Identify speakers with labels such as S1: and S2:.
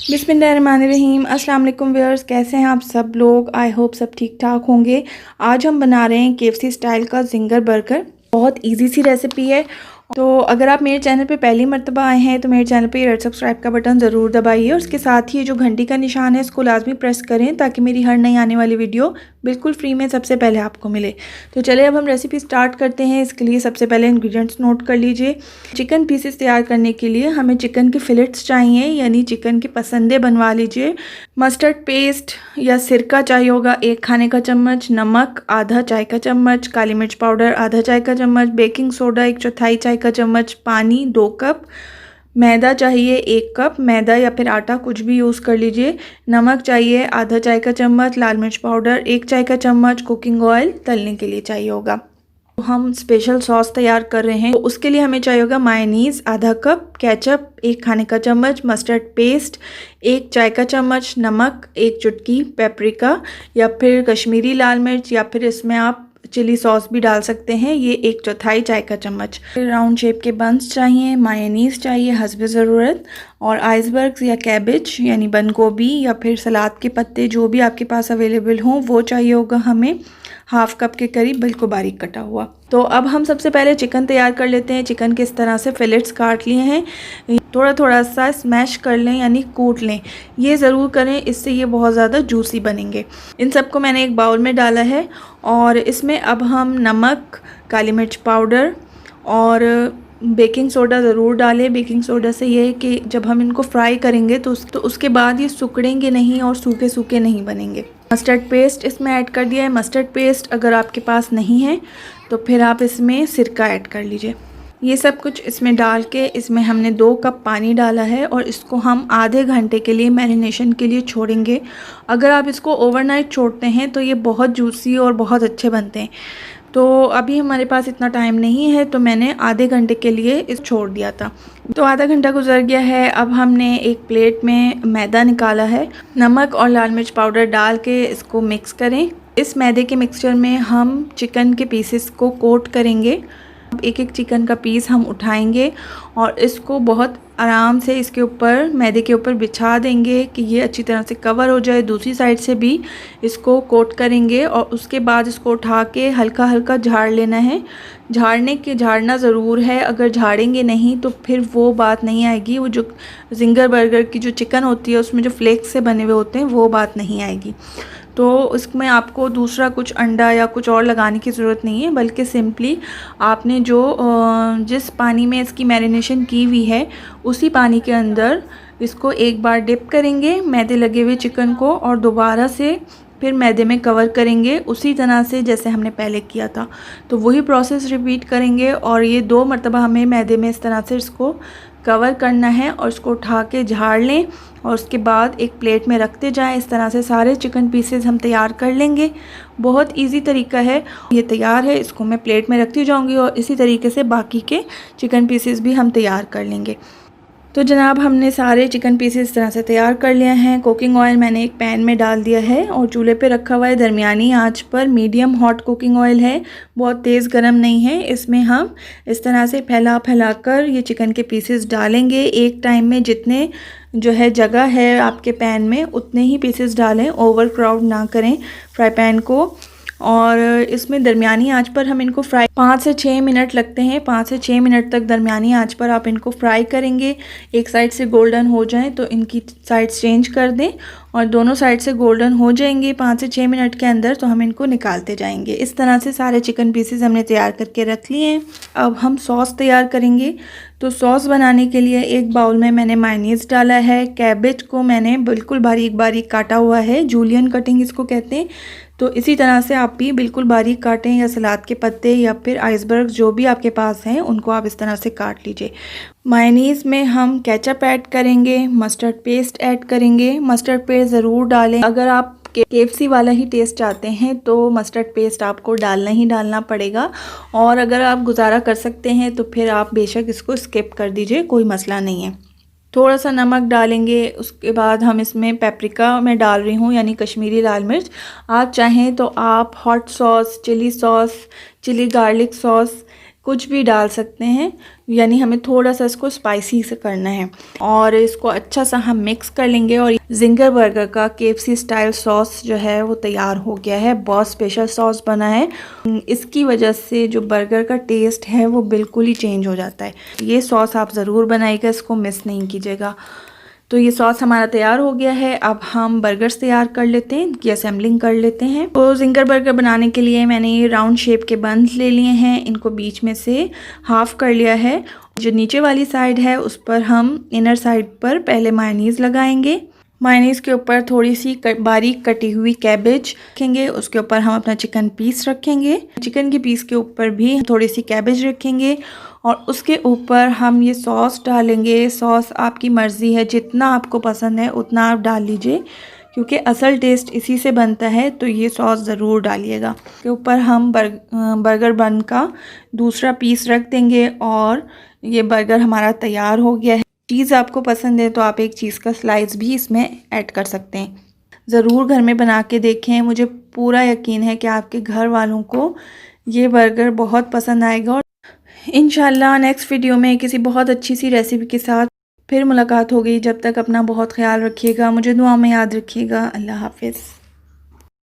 S1: बिस्मिल्लाहिर्रहमानिर्रहीम। अस्सलाम वालेकुम व्यूअर्स, कैसे हैं आप सब लोग। आई होप सब ठीक ठाक होंगे। आज हम बना रहे हैं KFC स्टाइल का जिंगर बर्गर। बहुत इजी सी रेसिपी है। तो अगर आप मेरे चैनल पे पहली मर्तबा आए हैं तो मेरे चैनल पे रेड सब्सक्राइब का बटन ज़रूर दबाइए और उसके साथ ही जो घंटी का निशान है इसको लाजमी प्रेस करें ताकि मेरी हर नई आने वाली वीडियो बिल्कुल फ्री में सबसे पहले आपको मिले। तो चलिए अब हम रेसिपी स्टार्ट करते हैं। इसके लिए सबसे पहले इंग्रेडिएंट्स नोट कर लीजिए। चिकन पीसेस तैयार करने के लिए हमें चिकन के फिलेट्स चाहिए, यानी चिकन की पसंदे बनवा लीजिए। मस्टर्ड पेस्ट या सिरका चाहिए होगा 1 खाने का चम्मच, नमक आधा चाय का चम्मच, काली मिर्च पाउडर आधा चाय का चम्मच, बेकिंग सोडा 1/4 चाय का चम्मच, पानी 2 कप, मैदा चाहिए 1 कप, मैदा या फिर आटा कुछ भी यूज़ कर लीजिए। नमक चाहिए आधा चाय का चम्मच, लाल मिर्च पाउडर 1 चाय का चम्मच, कुकिंग ऑयल तलने के लिए चाहिए होगा। तो हम स्पेशल सॉस तैयार कर रहे हैं तो उसके लिए हमें चाहिए होगा मायोनीज़ आधा कप, केचप 1 खाने का चम्मच, मस्टर्ड पेस्ट 1 चाय का चम्मच, नमक 1 चुटकी, पेपरिका या फिर कश्मीरी लाल मिर्च या फिर इसमें आप चिली सॉस भी डाल सकते हैं, ये 1/4 चाय का चम्मच। राउंड शेप के बंस चाहिए, मायोनीज़ चाहिए हस्ब ज़रूरत, और आइसबर्ग्स या कैबेज यानी बंद गोभी या फिर सलाद के पत्ते जो भी आपके पास अवेलेबल हों वो चाहिए होगा हमें, हाफ कप के करीब बिल्कुल बारीक कटा हुआ। तो अब हम सबसे पहले चिकन तैयार कर लेते हैं। चिकन किस तरह से फिलेट्स काट लिए हैं, थोड़ा थोड़ा सा स्मैश कर लें यानी कूट लें, ये ज़रूर करें, इससे ये बहुत ज़्यादा जूसी बनेंगे। इन सबको मैंने एक बाउल में डाला है और इसमें अब हम नमक, काली मिर्च पाउडर और बेकिंग सोडा ज़रूर डालें। बेकिंग सोडा से ये है कि जब हम इनको फ्राई करेंगे तो उसके बाद ये सिकुड़ेंगे नहीं और सूखे सूखे नहीं बनेंगे। मस्टर्ड पेस्ट इसमें ऐड कर दिया है। मस्टर्ड पेस्ट अगर आपके पास नहीं है तो फिर आप इसमें सिरका ऐड कर लीजिए। ये सब कुछ इसमें डाल के इसमें हमने 2 कप पानी डाला है और इसको हम आधे घंटे के लिए मैरिनेशन के लिए छोड़ेंगे। अगर आप इसको ओवरनाइट छोड़ते हैं तो ये बहुत जूसी और बहुत अच्छे बनते हैं। तो अभी हमारे पास इतना टाइम नहीं है तो मैंने आधे घंटे के लिए इस छोड़ दिया था। तो आधा घंटा गुजर गया है। अब हमने एक प्लेट में मैदा निकाला है, नमक और लाल मिर्च पाउडर डाल के इसको मिक्स करें। इस मैदे के मिक्सचर में हम चिकन के पीसेस को कोट करेंगे। एक एक चिकन का पीस हम उठाएंगे और इसको बहुत आराम से इसके ऊपर मैदे के ऊपर बिछा देंगे कि ये अच्छी तरह से कवर हो जाए। दूसरी साइड से भी इसको कोट करेंगे और उसके बाद इसको उठा के हल्का हल्का झाड़ लेना है। झाड़ना ज़रूर है, अगर झाड़ेंगे नहीं तो फिर वो बात नहीं आएगी, वो जो जिंगर बर्गर की जो चिकन होती है उसमें जो फ्लेक्स से बने हुए होते हैं वो बात नहीं आएगी। तो उसमें आपको दूसरा कुछ अंडा या कुछ और लगाने की ज़रूरत नहीं है, बल्कि सिंपली आपने जिस पानी में इसकी मैरिनेशन की हुई है उसी पानी के अंदर इसको एक बार डिप करेंगे मैदे लगे हुए चिकन को और दोबारा से फिर मैदे में कवर करेंगे उसी तरह से जैसे हमने पहले किया था। तो वही प्रोसेस रिपीट करेंगे और ये 2 मरतबा हमें मैदे में इस तरह से इसको कवर करना है और इसको उठा के झाड़ लें और उसके बाद एक प्लेट में रखते जाएं। इस तरह से सारे चिकन पीसेस हम तैयार कर लेंगे। बहुत इजी तरीका है। ये तैयार है, इसको मैं प्लेट में रखती जाऊंगी और इसी तरीके से बाकी के चिकन पीसेस भी हम तैयार कर लेंगे। तो जनाब हमने सारे चिकन पीसेस इस तरह से तैयार कर लिए हैं। कुकिंग ऑयल मैंने एक पैन में डाल दिया है और चूल्हे पे रखा हुआ है दरमियानी आंच पर। मीडियम हॉट कुकिंग ऑयल है, बहुत तेज़ गरम नहीं है। इसमें हम इस तरह से फैला कर ये चिकन के पीसेस डालेंगे। एक टाइम में जितने जो है जगह है आपके पैन में उतने ही पीसेस डालें, ओवर क्राउड ना करें फ्राई पैन को। और इसमें दरमियानी आंच पर हम इनको फ्राई 5 से 6 मिनट लगते हैं। 5 से 6 मिनट तक दरमियानी आंच पर आप इनको फ्राई करेंगे। एक साइड से गोल्डन हो जाए तो इनकी साइड्स चेंज कर दें और दोनों साइड से गोल्डन हो जाएंगे 5 से 6 मिनट के अंदर तो हम इनको निकालते जाएंगे। इस तरह से सारे चिकन पीसेस हमने तैयार करके रख लिए हैं। अब हम सॉस तैयार करेंगे। तो सॉस बनाने के लिए एक बाउल में मैंने मायोनीज़ डाला है। कैबेज को मैंने बिल्कुल बारीक बारीक काटा हुआ है, जूलियन कटिंग इसको कहते हैं। तो इसी तरह से आप भी बिल्कुल बारीक काटें या सलाद के पत्ते या फिर आइसबर्ग जो भी आपके पास हैं उनको आप इस तरह से काट लीजिए। मायोनीज़ में हम केचप ऐड करेंगे, मस्टर्ड पेस्ट ऐड करेंगे। मस्टर्ड पेस्ट ज़रूर डालें। अगर आप KFC वाला ही टेस्ट चाहते हैं तो मस्टर्ड पेस्ट आपको डालना पड़ेगा और अगर आप गुजारा कर सकते हैं तो फिर आप बेशक इसको स्किप कर दीजिए, कोई मसला नहीं है। थोड़ा सा नमक डालेंगे। उसके बाद हम इसमें पेपरिका मैं डाल रही हूँ यानी कश्मीरी लाल मिर्च। आप चाहें तो आप hot sauce, chilli garlic sauce कुछ भी डाल सकते हैं, यानी हमें थोड़ा सा इसको स्पाइसी से करना है। और इसको अच्छा सा हम मिक्स कर लेंगे और जिंगर बर्गर का KFC स्टाइल सॉस जो है वो तैयार हो गया है। बहुत स्पेशल सॉस बना है, इसकी वजह से जो बर्गर का टेस्ट है वो बिल्कुल ही चेंज हो जाता है। ये सॉस आप ज़रूर बनाइएगा, इसको मिस नहीं कीजिएगा। तो ये सॉस हमारा तैयार हो गया है। अब हम बर्गर्स तैयार कर लेते हैं, इनकी असेंबलिंग कर लेते हैं। तो जिंगर बर्गर बनाने के लिए मैंने ये राउंड शेप के बंस ले लिए हैं, इनको बीच में से हाफ कर लिया है। जो नीचे वाली साइड है उस पर हम इनर साइड पर पहले मायोनीज़ लगाएंगे। मायोनीज़ के ऊपर थोड़ी सी बारीक कटी हुई कैबेज रखेंगे, उसके ऊपर हम अपना चिकन पीस रखेंगे। चिकन के पीस के ऊपर भी थोड़ी सी कैबेज रखेंगे और उसके ऊपर हम ये सॉस डालेंगे। सॉस आपकी मर्ज़ी है, जितना आपको पसंद है उतना आप डाल लीजिए, क्योंकि असल टेस्ट इसी से बनता है। तो ये सॉस ज़रूर डालिएगा। के ऊपर हम बर्गर बन का दूसरा पीस रख देंगे और ये बर्गर हमारा तैयार हो गया है। चीज़ आपको पसंद है तो आप एक चीज़ का स्लाइस भी इसमें ऐड कर सकते हैं। ज़रूर घर में बना के देखें, मुझे पूरा यकीन है कि आपके घर वालों को ये बर्गर बहुत पसंद आएगा। और इंशाल्लाह नेक्स्ट वीडियो में किसी बहुत अच्छी सी रेसिपी के साथ फिर मुलाकात होगी। जब तक अपना बहुत ख्याल रखिएगा, मुझे दुआ में याद रखिएगा। अल्लाह हाफिज़।